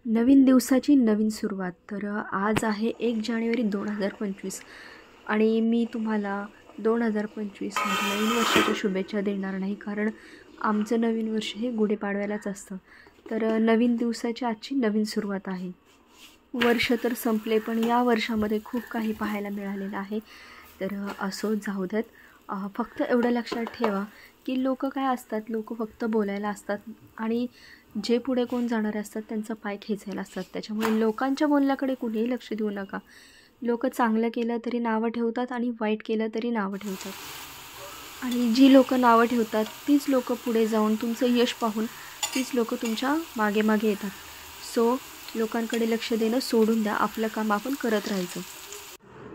नवीन दिवसाची नवीन सुरुवात. तर आज आहे 1 जानेवारी 2025 आणि मी तुम्हाला 2025 नवीन वर्षाच्या शुभेच्छा देणार नाही, कारण आमचं नवीन वर्ष हे गुढीपाडव्यालाच असतं. तर नवीन दिवसाची आजची नवीन सुरुवात आहे. वर्ष तर संपले, पण या वर्षामध्ये खूप काही पाहायला मिळालेलं आहे. तर असो, जाऊ देत. फक्त एवढं लक्षात ठेवा की लोक काय असतात, लोक फक्त बोलायला असतात आणि जे पुढे कोण जाणारे असतात त्यांचा पाय खेचायला असतात. त्याच्यामुळे लोकांच्या बोलण्याकडे कुणीही लक्ष देऊ नका. लोक चांगलं केलं तरी नावं ठेवतात आणि वाईट केलं तरी नावं ठेवतात. आणि जी लोक नावं ठेवतात तीच लोक पुढे जाऊन तुमचं यश पाहून तीच लोक तुमच्या मागे मागे येतात. सो लोकांकडे लक्ष देणं सोडून द्या, आपलं काम आपण करत राहायचं.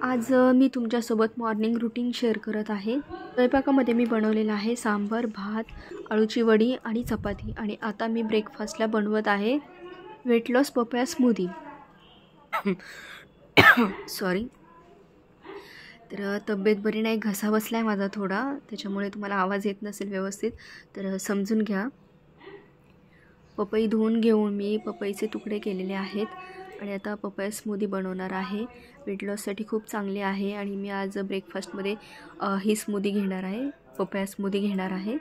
आज मी तुमच्यासोबत मॉर्निंग रुटीन शेअर करत आहे. स्वयंपाकामध्ये मी बनवलेला आहे सांबार, भात, आळूची वडी आणि चपाती. आणि आता मी ब्रेकफास्टला बनवत आहे weight loss papaya smoothie. Sorry. तर तब्येत बरी नाही, घसा बसला आहे माझा थोडा, त्याच्यामुळे तुम्हाला आवाज येत नसेल व्यवस्थित, तर समजून घ्या. पपई धुवून घेऊन मी पपईचे तुकडे केलेले आहेत आणि आता पपया स्मूदी बनवणार आहे. वेट लॉससाठी खूप चांगली आहे आणि मी आज ब्रेकफास्टमध्ये ही स्मूदी घेणार आहे, पपया स्मूदी घेणार आहे.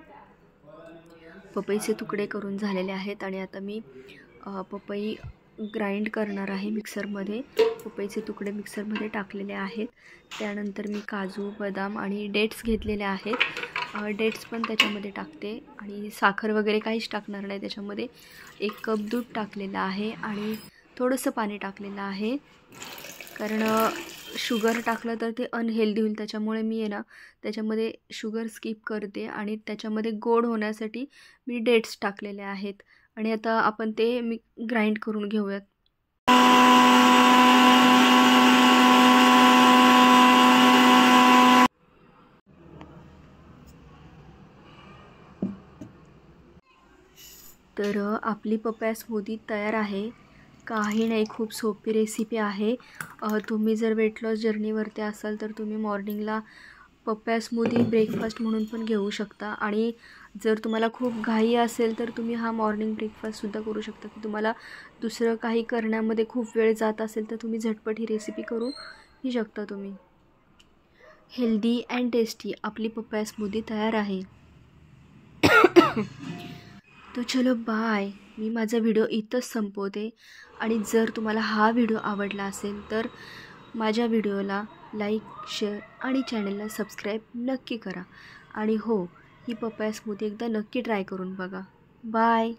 पपईचे तुकडे करून झालेले आहेत आणि आता मी पपई ग्राइंड करणार आहे मिक्सरमध्ये. पपईचे तुकडे मिक्सरमध्ये टाकलेले आहेत. त्यानंतर मी काजू, बदाम आणि डेट्स घेतलेले आहेत. डेट्स पण त्याच्यामध्ये टाकते आणि साखर वगैरे काहीच टाकणार नाही त्याच्यामध्ये. 1 कप दूध टाकलेलं आहे आणि थोडंसं पाणी टाकलेलं आहे, कारण शुगर टाकलं तर ते अनहेल्दी होईल. त्याच्यामुळे मी आहे ना त्याच्यामध्ये शुगर स्किप करते आणि त्याच्यामध्ये गोड होण्यासाठी मी डेट्स टाकलेले आहेत. आणि आता आपण ते ग्राइंड करून घेऊयात. तर आपली पपया स्मूदी तयार आहे. काही नाही, खूप सोपी रेसिपी आहे. तुम्ही जर वेट लॉस जर्नीवरती असाल तर तुम्ही मॉर्निंगला पपया स्मूदी ब्रेकफास्ट म्हणून पण घेऊ शकता. आणि जर तुम्हाला खूप घाई असेल तर तुम्ही हा मॉर्निंग ब्रेकफास्टसुद्धा करू शकता. की तुम्हाला दुसरं काही करण्यामध्ये खूप वेळ जात असेल तर तुम्ही झटपट ही रेसिपी करूही शकता. तुम्ही हेल्दी अँड टेस्टी आपली पपया स्मूदी तयार आहे. तो चलो बाय. मी माझा व्हिडिओ इथंच संपवते. आणि जर तुम्हाला हा व्हिडिओ आवडला असेल तर माझ्या व्हिडिओला लाईक, शेअर आणि चॅनलला सबस्क्राईब नक्की करा. आणि हो, ही पपया स्मूदी एकदा नक्की ट्राय करून बघा. बाय.